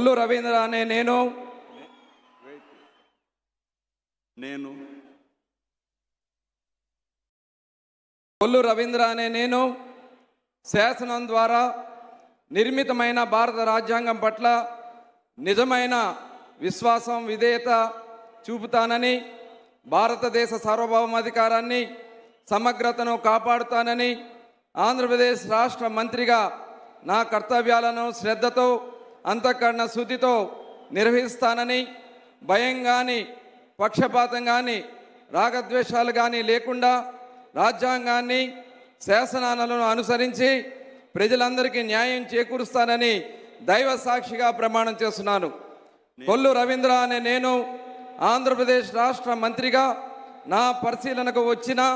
కొల్లు రవీంద్ర అనే నేను శాసనం ద్వారా నిర్మితమైన భారత రాజ్యాంగం పట్ల నిజమైన విశ్వాసం విధేయత చూపుతానని, భారతదేశ సార్వభౌమాధికారాన్ని సమగ్రతను కాపాడుతానని, ఆంధ్రప్రదేశ్ రాష్ట్ర మంత్రిగా నా కర్తవ్యాలను శ్రద్ధతో అంతఃకరణ శుద్ధితో నిర్వహిస్తానని, భయం కానీ పక్షపాతం కానీ రాగద్వేషాలు కానీ లేకుండా రాజ్యాంగాన్ని శాసనాలను అనుసరించి ప్రజలందరికీ న్యాయం చేకూరుస్తానని దైవ సాక్షిగా ప్రమాణం చేస్తున్నాను. కొల్లు రవీంద్ర అనే నేను ఆంధ్రప్రదేశ్ రాష్ట్ర మంత్రిగా నా పరిశీలనకు వచ్చినా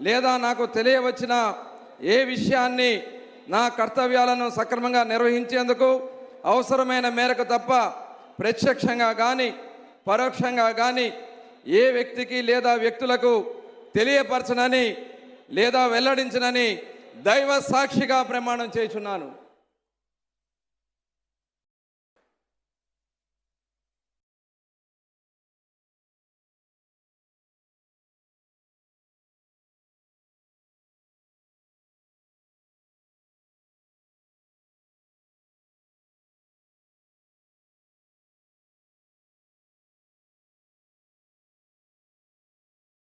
లేదా నాకు తెలియవచ్చిన ఏ విషయాన్ని నా కర్తవ్యాలను సక్రమంగా నిర్వహించేందుకు అవసరమైన మేరకు తప్ప ప్రత్యక్షంగా కానీ పరోక్షంగా కానీ ఏ వ్యక్తికి లేదా వ్యక్తులకు తెలియపరచనని లేదా వెల్లడించనని దైవ సాక్షిగా ప్రమాణం చేయుచున్నాను.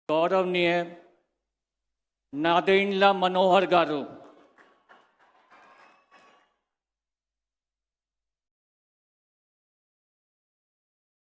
గౌరవనీయ నాదెండ్ల మనోహర్ గారు